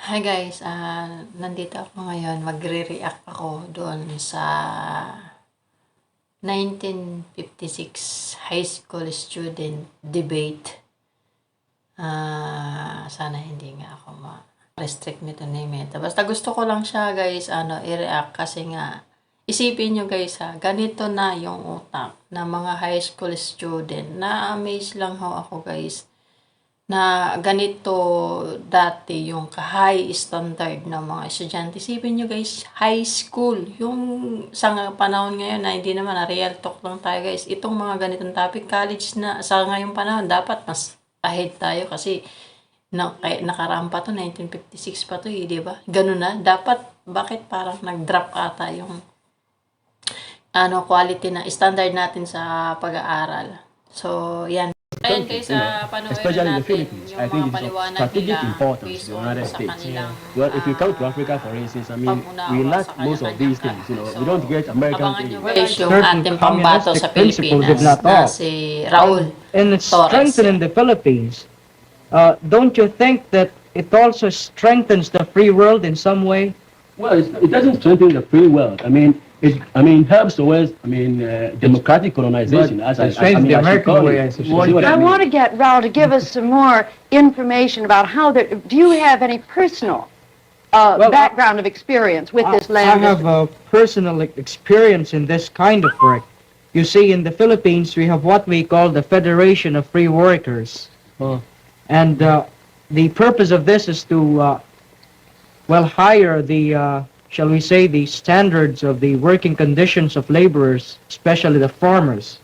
Hi guys, nandito ako ngayon, magre-react ako doon sa 1956 high school student debate. Sana hindi nga ako ma-restrict nito ni Meta. Basta gusto ko lang siya guys, i-react kasi nga, isipin nyo guys ganito na yung utak ng mga high school student. Na-amaze lang ako guys na ganito dati yung high standard ng mga estudyante. Isipin nyo guys, high school. Yung sa panahon ngayon na hindi naman na real talk lang tayo guys. Itong mga ganitong topic, college na sa ngayong panahon, dapat mas ahead tayo kasi nakaraan pa to, 1956 pa to di ba? Ganun na. Dapat, bakit parang nag-drop ata yung quality na standard natin sa pag-aaral. So, yan. Ayun guys, especially in the Philippines, I think it's of strategic importance to the United States. Well, if you come to Africa, for instance, I mean, we lack most of these things. You know, we don't get American things. Yung ating pambato sa Pilipinas na si Raul and it's strengthening the Philippines. Don't you think that it also strengthens the free world in some way? Well, it doesn't strengthen the free world. I mean, it helps towards, democratic colonization. The American way, I suppose. I want to get Raul to give us some more information about how do you have any personal background of experience with this land? I have a personal experience in this kind of work. You see, in the Philippines, we have what we call the Federation of Free Workers. And the purpose of this is to, hire the shall we say, the standards of the working conditions of laborers, especially the farmers.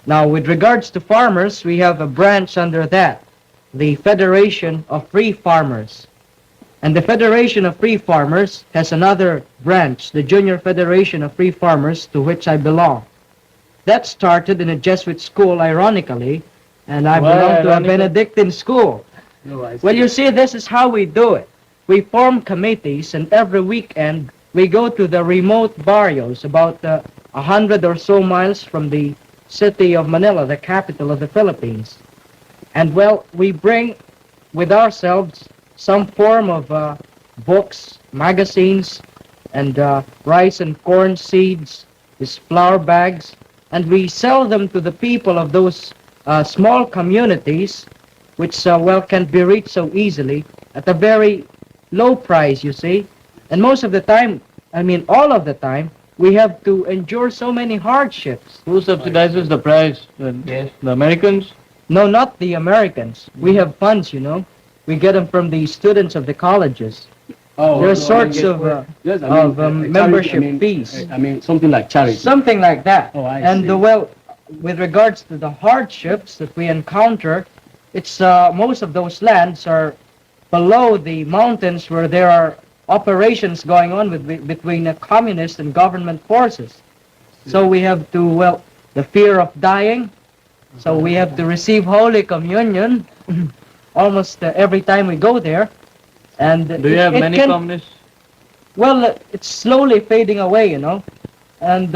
Now, with regards to farmers, we have a branch under that, the Federation of Free Farmers. And the Federation of Free Farmers has another branch, the Junior Federation of Free Farmers, to which I belong. That started in a Jesuit school, ironically, and I belong to a Benedictine school. Well, you see, this is how we do it. We form committees, and every weekend we go to the remote barrios, about 100 or so miles from the city of Manila, the capital of the Philippines. And we bring with ourselves some form of books, magazines, and rice and corn seeds, these flour bags, and we sell them to the people of those small communities, which can't be reached so easily at a very low price, you see. And most of the time, all of the time, we have to endure so many hardships. Who subsidizes the price? The Americans? No, not the Americans. We have funds, you know. We get them from the students of the colleges. There are sorts of membership fees. Something like charity. Something like that. I see. With regards to the hardships that we encounter, it's most of those lands are below the mountains where there are operations going on between communist and government forces. So we have to, the fear of dying, so we have to receive Holy Communion almost every time we go there. And do you have many communists? Well, it's slowly fading away, you know, and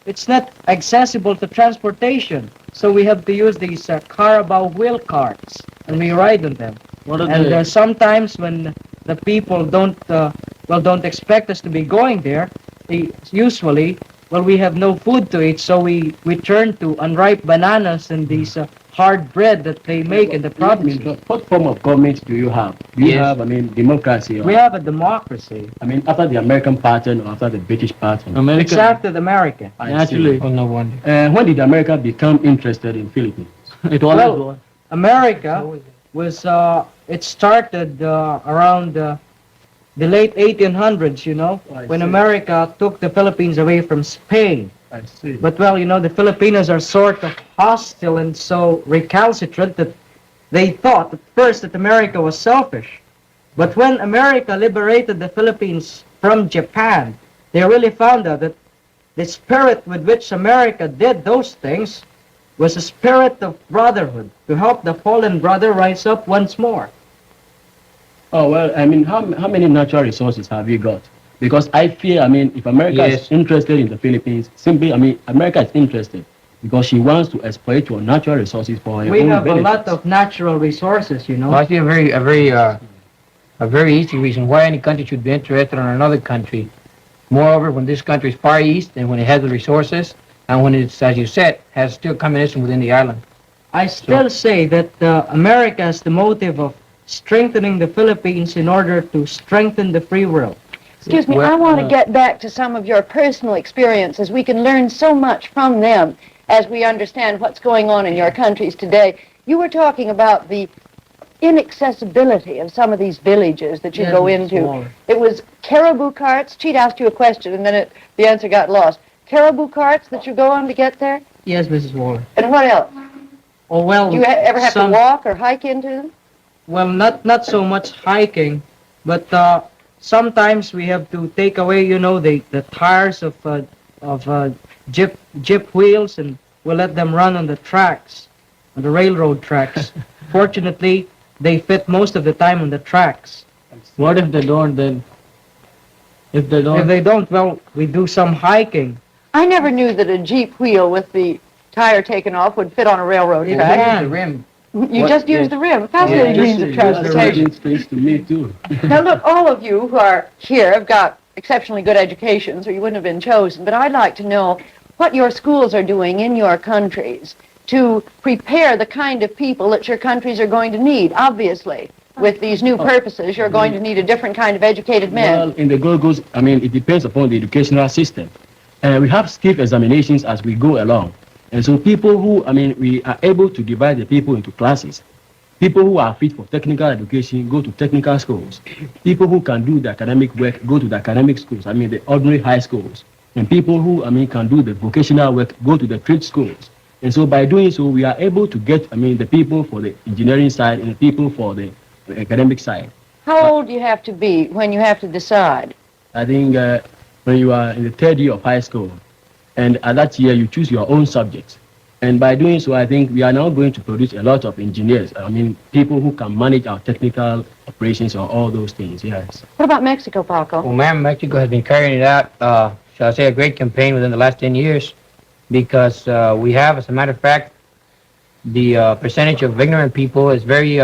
it's not accessible to transportation. So we have to use these Carabao wheel carts, and we ride on them. And sometimes when the people don't expect us to be going there, we have no food to eat, so we turn to unripe bananas and these hard bread that they make in the province. What form of government do you have? Do you have, democracy? We have a democracy. After the American pattern or after the British pattern? It's after the American. Actually. Oh, no wonder. When did America become interested in Philippines? America was, it started around the late 1800s, you know, when America took the Philippines away from Spain. I see. But the Filipinos are sort of hostile and so recalcitrant that they thought at first that America was selfish. But when America liberated the Philippines from Japan, they really found out that the spirit with which America did those things was a spirit of brotherhood, to help the fallen brother rise up once more. Oh, how many natural resources have you got? Because I fear, if America is interested in the Philippines, simply, America is interested because she wants to exploit your natural resources for her own benefits. We have a lot of natural resources, you know. Well, I see a very a very easy reason why any country should be interested in another country. Moreover, when this country is far east and when it has the resources and when it's, as you said, has still communism within the island. I still say that America has the motive of strengthening the Philippines in order to strengthen the free world. Excuse me, Well, I want to get back to some of your personal experiences. We can learn so much from them as we understand what's going on in your countries today. You were talking about the inaccessibility of some of these villages that you Yes, go Mrs. into. Waller. It was caribou carts. She'd asked you a question and then the answer got lost. Caribou carts that you go on to get there? Yes, Mrs. Waller. And what else? Oh, well, Do you ever have to some- walk or hike into them? Well, not so much hiking, but sometimes we have to take away, the tires of jeep wheels, and we'll let them run on the tracks, on the railroad tracks. Fortunately, they fit most of the time on the tracks. What if they don't then? If they If don't, they don't, well, we do some hiking. I never knew that a Jeep wheel with the tire taken off would fit on a railroad It track. can. The rim. You What- just use yes. the rim. Fascinating Yeah, means of transportation. Makes sense to me too. Now look, all of you who are here have got exceptionally good educations or you wouldn't have been chosen, but I'd like to know what your schools are doing in your countries to prepare the kind of people that your countries are going to need. Obviously, with these new purposes, you're going to need a different kind of educated men. Well, in the Gold, I mean, it depends upon the educational system. We have skill examinations as we go along. And so people who, I mean, we are able to divide the people into classes. People who are fit for technical education go to technical schools. People who can do the academic work go to the academic schools, I mean the ordinary high schools. And people who, I mean, can do the vocational work go to the trade schools. And so by doing so, we are able to get, I mean, the people for the engineering side and the people for the academic side. How old do you have to be when you have to decide? I think when you are in the third year of high school, and at that year you choose your own subjects. And by doing so, I think we are now going to produce a lot of engineers. I mean, people who can manage our technical operations or all those things, yes. What about Mexico, Paco? Well, ma'am, Mexico has been carrying it out, shall I say, a great campaign within the last 10 years because we have, as a matter of fact, the percentage of ignorant people is fairly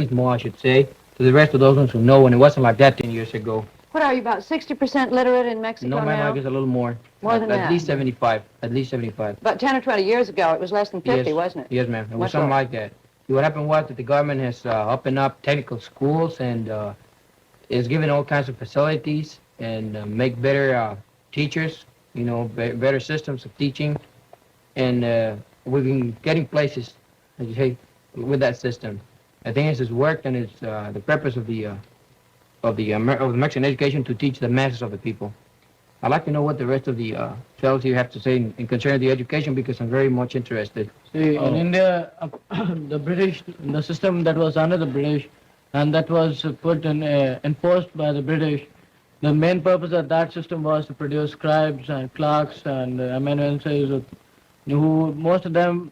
small, I should say, to the rest of those ones who know, and it wasn't like that 10 years ago. What are you, about 60% literate in Mexico No, ma'am, now? I guess a little more. More than at that? least 75. At least 75. About 10 or 20 years ago, it was less than 50, Yes. wasn't it? Yes, ma'am. It was Much something more. like that. What happened was that the government has opened up technical schools and is giving all kinds of facilities and make better teachers, better systems of teaching. And we've been getting places, as you say, with that system. I think it's worked, and it's the purpose of the Mexican education to teach the masses of the people. I'd like to know what the rest of the fellows here have to say in concerning the education because I'm very much interested. see, Oh. in India, the British, the system that was under the British, and that was put in, enforced by the British, the main purpose of that system was to produce scribes and clerks and amanuenses who, most of them,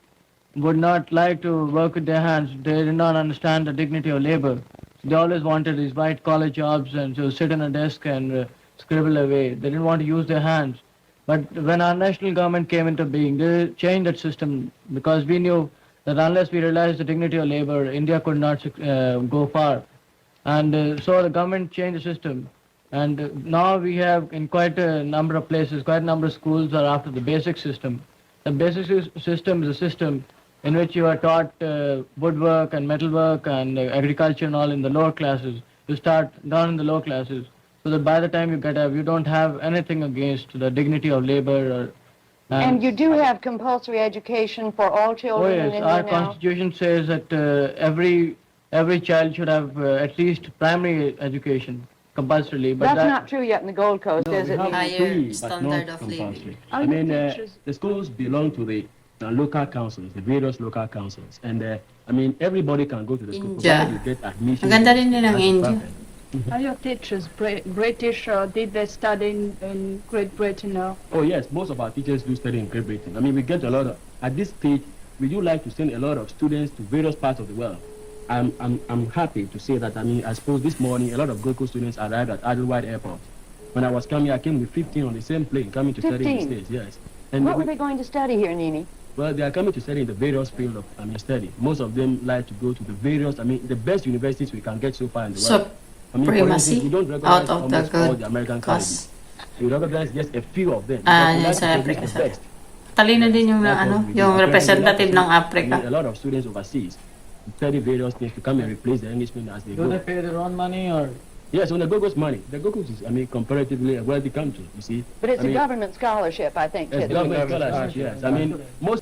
would not like to work with their hands. They did not understand the dignity of labor. They always wanted these white-collar jobs and to sit on a desk and scribble away. They didn't want to use their hands. But when our national government came into being, they changed that system because we knew that unless we realized the dignity of labor, India could not go far. And so the government changed the system. And now we have in quite a number of places, quite a number of schools are after the basic system. The basic system is a system in which you are taught woodwork and metalwork and agriculture and all in the lower classes. You start down in the lower classes, so that by the time you get up, you don't have anything against the dignity of labor. And you do have compulsory education for all Oh children in yes, India our now? constitution says that every child should have at least primary education compulsorily. But That's that, not true yet in the Gold Coast, No, is we it? have Higher free, but standard not of living. compulsory. Are I the mean, teachers- the schools belong to the local councils, the various local councils. And I mean, everybody can go to the school, India. provided you get admission. Ang ganda rin din ng That's India. perfect. Are your teachers British or did they study in Great Britain or? Oh yes, most of our teachers do study in Great Britain. I mean, we get a lot of, at this stage, we do like to send a lot of students to various parts of the world. I'm happy to say that, I mean, I suppose this morning, a lot of Gold Coast students arrived at Adelaide Airport. When I was coming, I came with 15 on the same plane, coming to study in the 15? States, yes. And What were they going to study here, Nini? Well, they are coming to study in the various field of study. Most of them like to go to the various, the best universities we can get so far in the world. For Supremacy instance, we don't recognize out of the almost all good the American cause. colleges. We recognize just a few of them. Ah, because we yun like sa to Africa, produce the sir. best. Talino din yung That's ano, what we do. yung Apparently, representative a lot ng of Africa. a lot of students overseas study various things to come and replace the Englishmen as they Do they go. pay their own money or? Yes, on the Gogo's money. The Gogo's is, comparatively a wealthy country, you see. But it's a government scholarship, I think. It's Kid. government scholarship, yes. Most